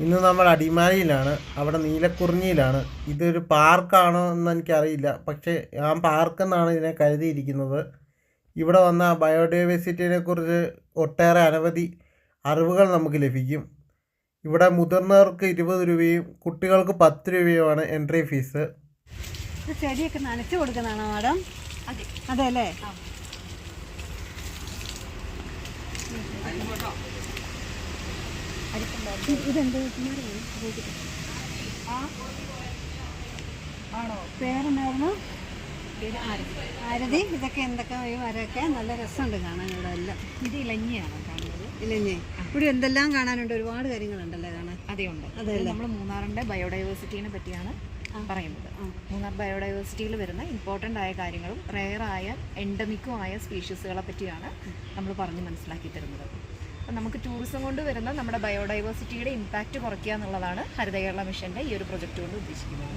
ഇന്ന് നമ്മൾ അടിമാലിയിലാണ്. അവിടെ നീലക്കുറിഞ്ഞിയിലാണ്. ഇതൊരു പാർക്കാണോ എന്ന് എനിക്കറിയില്ല, പക്ഷേ ഞാൻ പാർക്കെന്നാണ് ഇതിനെ കരുതിയിരിക്കുന്നത്. ഇവിടെ വന്ന ബയോഡൈവേഴ്സിറ്റിയെ കുറിച്ച് ഒട്ടേറെ അനവധി അറിവുകൾ നമുക്ക് ലഭിക്കും. ഇവിടെ മുതിർന്നവർക്ക് 20 രൂപയും കുട്ടികൾക്ക് 10 രൂപയുമാണ് എൻട്രി ഫീസ്. ചെടിയൊക്കെ നനച്ചു കൊടുക്കുന്നതാണോ മാഡം? അതെ അല്ലേ? ഇതെന്ത് ആണോ? പേരെന്നായിരുന്നു? ആരതി. ഇതൊക്കെ എന്തൊക്കെ ഈ മരമൊക്കെ നല്ല രസമുണ്ട് കാണാൻ. ഇവിടെ എല്ലാം ഇത് ഇലഞ്ഞിയാണ് കാണുന്നത്. ഇലഞ്ഞി. ഇവിടെ എന്തെല്ലാം കാണാനുണ്ട്? ഒരുപാട് കാര്യങ്ങളുണ്ടല്ലേ കാണാൻ? അതേ ഉണ്ട്. അതായത് നമ്മൾ മൂന്നാറിൻ്റെ ബയോഡൈവേഴ്സിറ്റീനെ പറ്റിയാണ് പറയുന്നത്. മൂന്നാർ ബയോഡൈവേഴ്സിറ്റിയിൽ വരുന്ന ഇമ്പോർട്ടൻ്റ് ആയ കാര്യങ്ങളും റെയറായ എൻഡമിക്കും ആയ സ്പീഷീസുകളെ പറ്റിയാണ് നമ്മൾ പറഞ്ഞ് മനസ്സിലാക്കി തരുന്നത്. അപ്പം നമുക്ക് ടൂറിസം കൊണ്ട് വരുന്ന നമ്മുടെ ബയോഡൈവേഴ്സിറ്റിയുടെ ഇമ്പാക്റ്റ് കുറയ്ക്കുക എന്നുള്ളതാണ് ഹരിത കേരള മിഷൻ്റെ ഈ ഒരു പ്രൊജക്റ്റ് കൊണ്ട് ഉദ്ദേശിക്കുന്നത്.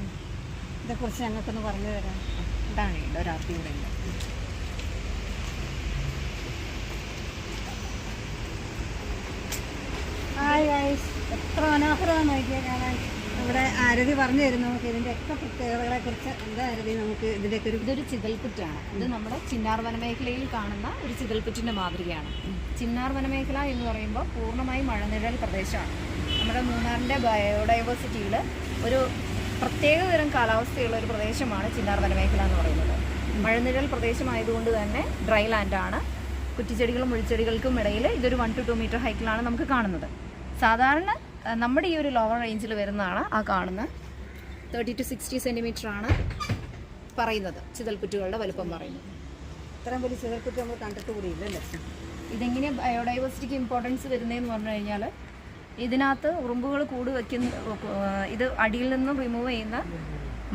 ഇതേക്കുറിച്ച് ഞങ്ങൾക്കൊന്ന് പറഞ്ഞു തരാം. ഇതാണ് ഒരാർത്തി ഇവിടെ ഉണ്ട്. എത്ര മനോഹരമാണ് നോക്കിയാൽ കാണാൻ. ഇവിടെ ആരതി പറഞ്ഞു തരുന്നു നമുക്ക് ഇതിൻ്റെ ഒക്കെ പ്രത്യേകതകളെ കുറിച്ച്. എന്താ ആരതി നമുക്ക് ഇതിൻ്റെയൊക്കെ ഇതൊരു ചിതൽപുറ്റാണ്. ഇത് നമ്മുടെ ചിന്നാർ വനമേഖലയിൽ കാണുന്ന ഒരു ചിതൽപുറ്റിൻ്റെ മാതൃകയാണ്. ചിന്നാർ വനമേഖല എന്ന് പറയുമ്പോൾ പൂർണ്ണമായും മഴനിഴൽ പ്രദേശമാണ്. നമ്മുടെ മൂന്നാറിൻ്റെ ബയോഡൈവേഴ്സിറ്റിയിൽ ഒരു പ്രത്യേക തരം കാലാവസ്ഥയുള്ള ഒരു പ്രദേശമാണ് ചിന്നാർ വനമേഖല എന്ന് പറയുന്നത്. മഴനിഴൽ പ്രദേശമായതുകൊണ്ട് തന്നെ ഡ്രൈ ലാൻഡാണ്. കുറ്റിച്ചെടികളും മുൾച്ചെടികൾക്കും ഇടയിൽ ഇതൊരു 1 to 2 മീറ്റർ ഹൈറ്റിലാണ് നമുക്ക് കാണുന്നത്. സാധാരണ നമ്മുടെ ഈ ഒരു ലോവർ റേഞ്ചിൽ വരുന്നതാണ് ആ കാണുന്ന 30 to 60 സെൻറ്റിമീറ്ററാണ് പറയുന്നത് ചിതൽപുറ്റുകളുടെ വലുപ്പം പറയുന്നത്. ഇത്രയും വലിയ ചിതൽപുറ്റ് നമ്മൾ കണ്ടിട്ട് കൂടിയില്ലല്ലേ? ഇതെങ്ങനെ ബയോഡൈവേഴ്സിറ്റിക്ക് ഇമ്പോർട്ടൻസ് വരുന്നതെന്ന് പറഞ്ഞു കഴിഞ്ഞാൽ ഇതിനകത്ത് ഉറുമ്പുകൾ കൂട് വയ്ക്കുന്ന ഇത് അടിയിൽ നിന്നും റിമൂവ് ചെയ്യുന്ന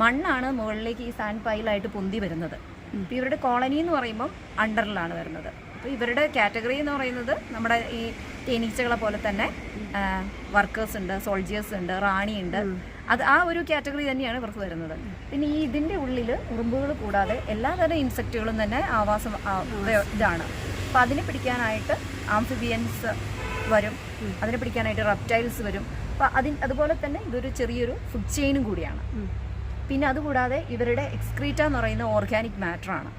മണ്ണാണ് മുകളിലേക്ക് ഈ സാൻഡ് പൈലായിട്ട് പൊന്തി വരുന്നത്. അപ്പോൾ ഇവരുടെ കോളനി എന്ന് പറയുമ്പം അണ്ടറിലാണ് വരുന്നത്. അപ്പോൾ ഇവരുടെ കാറ്റഗറി എന്ന് പറയുന്നത് നമ്മുടെ ഈ തേനീച്ചകളെ പോലെ തന്നെ വർക്കേഴ്സ് ഉണ്ട്, സോൾജിയേഴ്സ് ഉണ്ട്, റാണിയുണ്ട്. അത് ആ ഒരു കാറ്റഗറി തന്നെയാണ് ഇവർക്ക് വരുന്നത്. പിന്നെ ഈ ഇതിൻ്റെ ഉള്ളിൽ ഉറുമ്പുകൾ കൂടാതെ എല്ലാതരം ഇൻസെക്റ്റുകളും തന്നെ ആവാസം ഇതാണ്. അപ്പോൾ അതിനെ പിടിക്കാനായിട്ട് ആംഫിബിയൻസ് വരും, അതിനെ പിടിക്കാനായിട്ട് റെപ്റ്റൈൽസ് വരും. അപ്പോൾ അതുപോലെ തന്നെ ഇതൊരു ചെറിയൊരു ഫുഡ് ചെയിനും കൂടിയാണ്. പിന്നെ അതുകൂടാതെ ഇവരുടെ എക്സ്ക്രീറ്റ എന്ന് പറയുന്ന ഓർഗാനിക് മാറ്ററാണ്.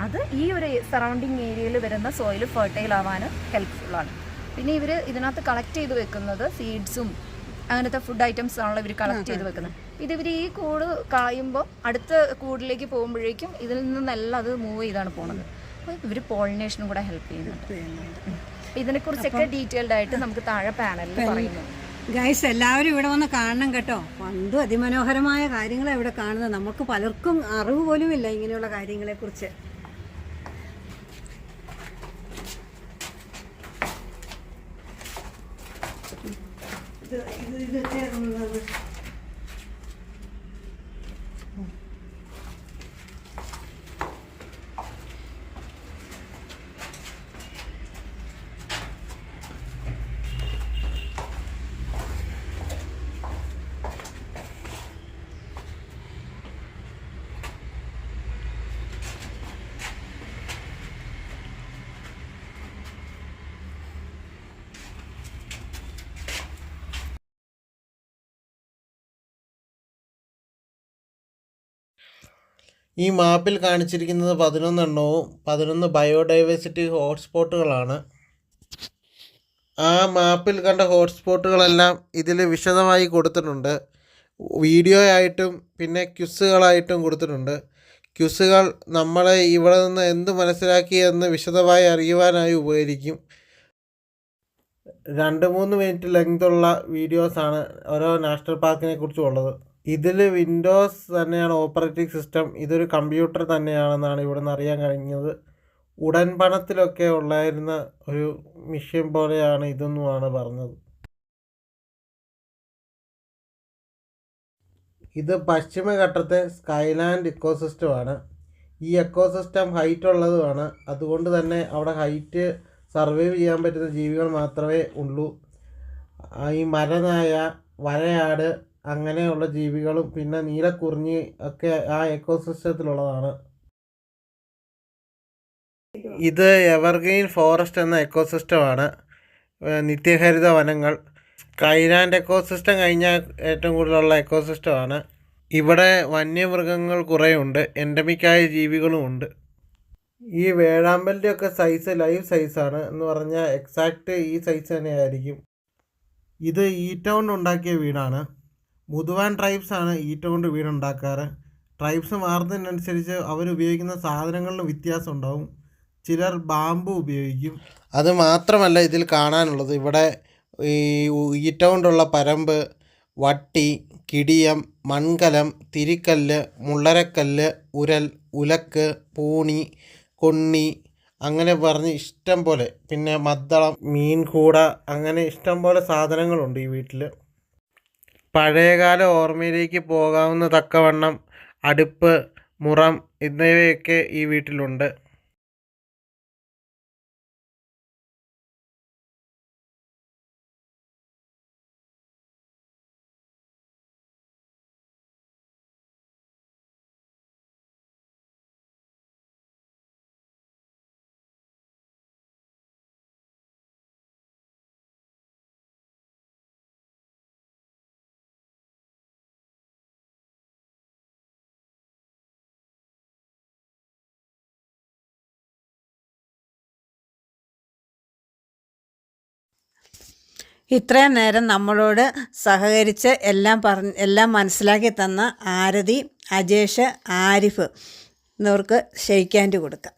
അത് ഈ ഒരു സറൗണ്ടിങ് ഏരിയയിൽ വരുന്ന സോയിൽ ഫെർട്ടൈൽ ആവാൻ ഹെൽപ്ഫുള്ളാണ്. പിന്നെ ഇവർ ഇതിനകത്ത് കളക്ട് ചെയ്ത് വെക്കുന്നത് സീഡ്സും അങ്ങനത്തെ ഫുഡ് ഐറ്റംസ് ആണല്ലോ ഇവർ കളക്ട് ചെയ്ത് വെക്കുന്നത്. ഇവർ ഈ കൂട് കളയുമ്പോൾ അടുത്ത കൂടിലേക്ക് പോകുമ്പോഴേക്കും ഇതിൽ നിന്നെല്ലാം അത് മൂവ് ചെയ്താണ് പോകുന്നത്. അപ്പോൾ ഇവർ പോളിനേഷനും കൂടെ ഹെൽപ്പ് ചെയ്യുന്നുണ്ട്. ഇതിനെക്കുറിച്ചൊക്കെ ഡീറ്റെയിൽഡ് ആയിട്ട് നമുക്ക് താഴെ പാനലിൽ പറയുന്നു. ഗൈസ്, എല്ലാവരും ഇവിടെ വന്ന് കാണണം കേട്ടോ. പണ്ടും അതിമനോഹരമായ കാര്യങ്ങളാണ് ഇവിടെ കാണുന്നത്. നമുക്ക് പലർക്കും അറിവ് പോലും ഇല്ല ഇങ്ങനെയുള്ള കാര്യങ്ങളെ കുറിച്ച്. ഈ മാപ്പിൽ കാണിച്ചിരിക്കുന്നത് 11 എണ്ണവും 11 ബയോഡൈവേഴ്സിറ്റി ഹോട്ട്സ്പോട്ടുകളാണ്. ആ മാപ്പിൽ കണ്ട ഹോട്ട്സ്പോട്ടുകളെല്ലാം ഇതിൽ വിശദമായി കൊടുത്തിട്ടുണ്ട്. വീഡിയോ ആയിട്ടും പിന്നെ ക്വിസുകളായിട്ടും കൊടുത്തിട്ടുണ്ട്. ക്വിസുകൾ നമ്മളെ ഇവിടെ നിന്ന് എന്ത് മനസ്സിലാക്കിയെന്ന് വിശദമായി അറിയുവാനായി ഉപകരിക്കും. 2-3 മിനിറ്റ് ലെങ്തുള്ള വീഡിയോസാണ് ഓരോ നാഷണൽ പാർക്കിനെ കുറിച്ചും ഉള്ളത്. ഇതിൽ വിൻഡോസ് തന്നെയാണ് ഓപ്പറേറ്റിംഗ് സിസ്റ്റം. ഇതൊരു കമ്പ്യൂട്ടർ തന്നെയാണെന്നാണ് ഇവിടെ നിന്ന് അറിയാൻ കഴിഞ്ഞത്. ഉടൻ പണത്തിലൊക്കെ ഉള്ളായിരുന്ന ഒരു മിഷ്യൻ പോലെയാണ് ഇതെന്നുമാണ് പറഞ്ഞത്. ഇത് പശ്ചിമഘട്ടത്തെ സ്കൈലാൻഡ് ഇക്കോസിസ്റ്റമാണ്. ഈ എക്കോസിസ്റ്റം ഹൈറ്റ് ഉള്ളതുമാണ്. അതുകൊണ്ട് തന്നെ അവിടെ ഹൈറ്റ് സർവൈവ് ചെയ്യാൻ പറ്റുന്ന ജീവികൾ മാത്രമേ ഉള്ളൂ. ഈ മരനായ, വരയാട് അങ്ങനെയുള്ള ജീവികളും പിന്നെ നീലക്കുറിഞ്ഞി ഒക്കെ ആ എക്കോസിസ്റ്റത്തിലുള്ളതാണ്. ഇത് എവർഗ്രീൻ ഫോറസ്റ്റ് എന്ന എക്കോസിസ്റ്റമാണ്. നിത്യഹരിത വനങ്ങൾ. സ്കൈലാൻഡ് എക്കോസിസ്റ്റം കഴിഞ്ഞാൽ ഏറ്റവും കൂടുതലുള്ള എക്കോസിസ്റ്റമാണ്. ഇവിടെ വന്യമൃഗങ്ങൾ കുറേയുണ്ട്, എൻഡമിക്കായ ജീവികളുമുണ്ട്. ഈ വേഴാമ്പലിൻ്റെയൊക്കെ സൈസ് ലൈവ് സൈസാണ് എന്ന് പറഞ്ഞാൽ എക്സാക്റ്റ് ഈ സൈസ് തന്നെയായിരിക്കും. ഇത് ഈറ്റ കൊണ്ട് ഉണ്ടാക്കിയ വീടാണ്. മുതുവാൻ ട്രൈബ്സാണ് ഈറ്റ കൊണ്ട് വീടുണ്ടാക്കാറ്. ട്രൈബ്സ് മാറുന്നതിനനുസരിച്ച് അവരുപയോഗിക്കുന്ന സാധനങ്ങളിലും വ്യത്യാസം ഉണ്ടാവും. ചിലർ ബാമ്പു ഉപയോഗിക്കും. അത് മാത്രമല്ല ഇതിൽ കാണാനുള്ളത്, ഇവിടെ ഈ ഈറ്റ കൊണ്ടുള്ള പരമ്പ്, വട്ടി, കിടിയം, മൺകലം, തിരിക്കല്ല്, മുള്ളരക്കല്ല്, ഉരൽ, ഉലക്ക്, പൂണി, കൊണ്ണി, അങ്ങനെ പറഞ്ഞ് ഇഷ്ടം പോലെ, പിന്നെ മദ്ദളം, മീൻകൂട, അങ്ങനെ ഇഷ്ടം പോലെ സാധനങ്ങളുണ്ട് ഈ വീട്ടിൽ. പഴയകാല ഓർമ്മയിലേക്ക് പോകാവുന്ന തക്കവണ്ണം അടുപ്പ്, മുറം എന്നിവയൊക്കെ ഈ വീട്ടിലുണ്ട്. ഇത്രയും നേരം നമ്മളോട് സഹകരിച്ച് എല്ലാം മനസ്സിലാക്കി തന്ന ആരതി, അജേഷ്, ആരിഫ് എന്നിവർക്ക് ഷെയ്ക്ക് ഹാൻഡ് കൊടുക്കാം.